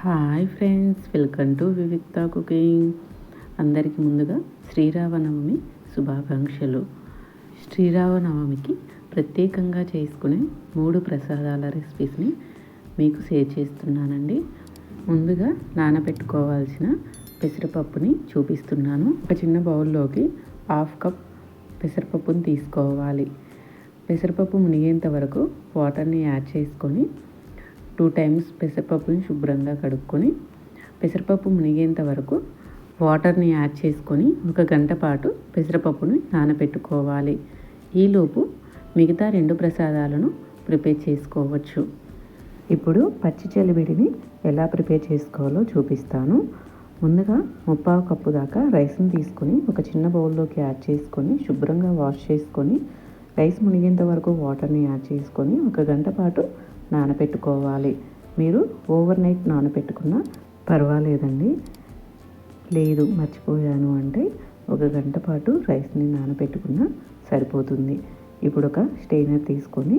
Hi friends, welcome to వివిక్త cooking. అందరికీ ముందుగా శ్రీరామనవమి శుభాకాంక్షలు. శ్రీరామనవమికి ప్రత్యేకంగా చేసుకునే 3 ప్రసాదాల రెసిపీస్ని మీకు షేర్ చేస్తున్నానండి. ముందుగా నానబెట్టుకోవాల్సిన పెసరపప్పుని చూపిస్తున్నాను. ఒక చిన్న బౌల్లోకి 1/2 కప్ పెసరపప్పుని తీసుకోవాలి. పెసరపప్పు మునిగేంత వరకు వాటర్ని యాడ్ చేసుకొని 2 టైమ్స్ పెసరపప్పుని శుభ్రంగా కడుక్కొని పెసరపప్పు మునిగేంత వరకు వాటర్ని యాడ్ చేసుకొని 1 గంట పాటు పెసరపప్పుని నానబెట్టుకోవాలి. ఈలోపు మిగతా 2 ప్రసాదాలను ప్రిపేర్ చేసుకోవచ్చు. ఇప్పుడు పచ్చి చలివిడిని ఎలా ప్రిపేర్ చేసుకోవాలో చూపిస్తాను. ముందుగా 3/4 కప్పు దాకా రైస్ని తీసుకొని ఒక చిన్న బౌల్లోకి యాడ్ చేసుకొని శుభ్రంగా వాష్ చేసుకొని రైస్ మునిగేంత వరకు వాటర్ని యాడ్ చేసుకొని 1 గంట పాటు నానబెట్టుకోవాలి. మీరు ఓవర్ నైట్ నానబెట్టుకున్నా పర్వాలేదండి. లేదు మర్చిపోయాను అంటే 1 గంట పాటు రైస్ని నానబెట్టుకున్నా సరిపోతుంది. ఇప్పుడు ఒక స్టెయినర్ తీసుకొని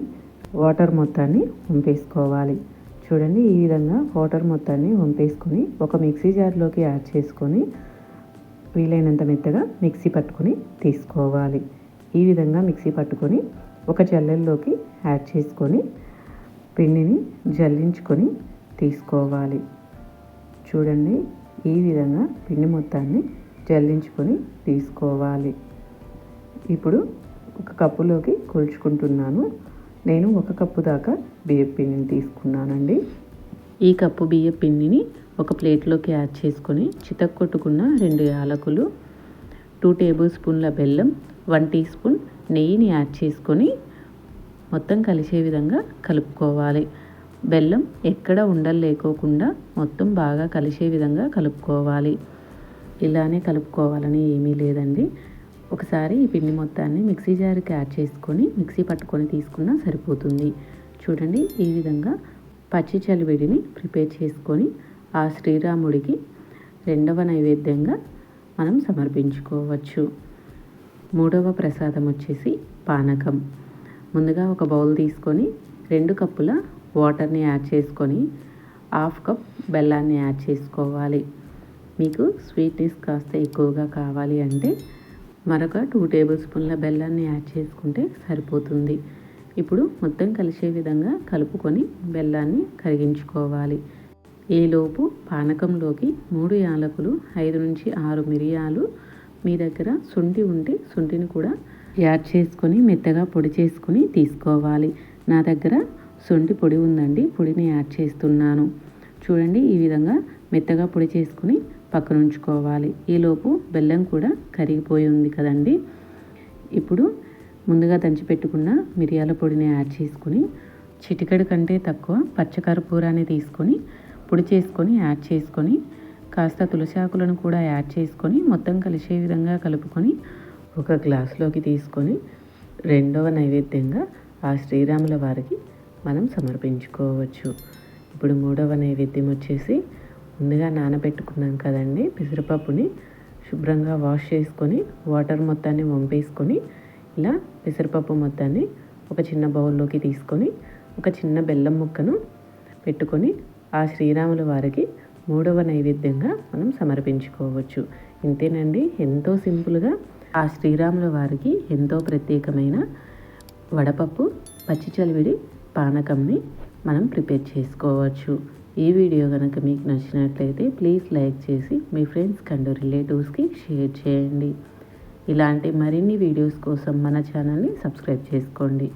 వాటర్ మొత్తాన్ని వంపేసుకోవాలి. చూడండి, ఈ విధంగా వాటర్ మొత్తాన్ని వంపేసుకొని ఒక మిక్సీ జార్లోకి యాడ్ చేసుకొని వీలైనంత మెత్తగా మిక్సీ పట్టుకొని తీసుకోవాలి. ఈ విధంగా మిక్సీ పట్టుకొని ఒక జల్లెల్లోకి యాడ్ చేసుకొని పిండిని జల్లించుకొని తీసుకోవాలి. చూడండి, ఈ విధంగా పిండి మొత్తాన్ని జల్లించుకొని తీసుకోవాలి. ఇప్పుడు 1 కప్పులోకి కొలుచుకుంటున్నాను. నేను 1 కప్పు దాకా బియ్యం పిండిని తీసుకున్నానండి. ఈ కప్పు బియ్యం పిండిని ఒక ప్లేట్లోకి యాడ్ చేసుకొని చితక్కొట్టుకున్న 2 యాలకులు, 2 టేబుల్ స్పూన్ల బెల్లం, 1 టీ స్పూన్ నెయ్యిని యాడ్ చేసుకొని మొత్తం కలిసే విధంగా కలుపుకోవాలి. బెల్లం ఎక్కడ ఉండలు లేకోకుండా మొత్తం బాగా కలిసే విధంగా కలుపుకోవాలి. ఇలానే కలుపుకోవాలని ఏమీ లేదండి. ఒకసారి ఈ పిండి మొత్తాన్ని మిక్సీ జార్కి యాడ్ చేసుకొని మిక్సీ పట్టుకొని తీసుకున్నా సరిపోతుంది. చూడండి, ఈ విధంగా పచ్చి చలివిడిని ప్రిపేర్ చేసుకొని ఆ శ్రీరాముడికి 2వ నైవేద్యంగా మనం సమర్పించుకోవచ్చు. 3వ ప్రసాదం వచ్చేసి పానకం. ముందుగా ఒక బౌల్ తీసుకొని 2 కప్పుల వాటర్ని యాడ్ చేసుకొని 1/2 కప్ బెల్లాన్ని యాడ్ చేసుకోవాలి. మీకు స్వీట్నెస్ కాస్త ఎక్కువగా కావాలి అంటే మరొక 2 టేబుల్ స్పూన్ల బెల్లాన్ని యాడ్ చేసుకుంటే సరిపోతుంది. ఇప్పుడు మొత్తం కలిసే విధంగా కలుపుకొని బెల్లాన్ని కరిగించుకోవాలి. ఈలోపు పానకంలోకి 3 యాలకులు, 5 నుంచి 6 మిరియాలు, మీ దగ్గర శొంఠి ఉంటే శొంఠిని కూడా యాడ్ చేసుకొని మెత్తగా పొడి చేసుకొని తీసుకోవాలి. నా దగ్గర శొంఠి పొడి ఉందండి, పొడిని యాడ్ చేస్తున్నాను. చూడండి, ఈ విధంగా మెత్తగా పొడి చేసుకుని పక్కన ఉంచుకోవాలి. ఈలోపు బెల్లం కూడా కరిగిపోయి ఉంది కదండి. ఇప్పుడు ముందుగా దంచిపెట్టుకున్న మిరియాల పొడిని యాడ్ చేసుకొని చిటికెడు కంటే తక్కువ పచ్చకర్పూరాన్ని తీసుకొని పొడి చేసుకొని యాడ్ చేసుకొని కాస్త తులసాకులను కూడా యాడ్ చేసుకొని మొత్తం కలిసే విధంగా కలుపుకొని ఒక గ్లాసులోకి తీసుకొని 2వ నైవేద్యంగా ఆ శ్రీరాముల వారికి మనం సమర్పించుకోవచ్చు. ఇప్పుడు 3వ నైవేద్యం వచ్చేసి ముందుగా నానబెట్టుకున్నాం కదండి పెసరపప్పుని శుభ్రంగా వాష్ చేసుకొని వాటర్ మొత్తాన్ని వంపేసుకొని ఇలా పెసరపప్పు మొత్తాన్ని ఒక చిన్న బౌల్లోకి తీసుకొని ఒక చిన్న బెల్లం ముక్కను పెట్టుకొని ఆ శ్రీరాముల వారికి 3వ నైవేద్యంగా మనం సమర్పించుకోవచ్చు. ఇంతేనండి, ఎంతో సింపుల్గా ఆ శ్రీరాముల వారికి ఎంతో ప్రత్యేకమైన వడపప్పు పచ్చి చలివిడి పానకంని మనం ప్రిపేర్ చేసుకోవచ్చు. ఈ వీడియో కనుక మీకు నచ్చినట్లయితే ప్లీజ్ లైక్ చేసి మీ ఫ్రెండ్స్కి అండ్ రిలేటివ్స్కి షేర్ చేయండి. ఇలాంటి మరిన్ని వీడియోస్ కోసం మన ఛానల్ని సబ్స్క్రైబ్ చేసుకోండి.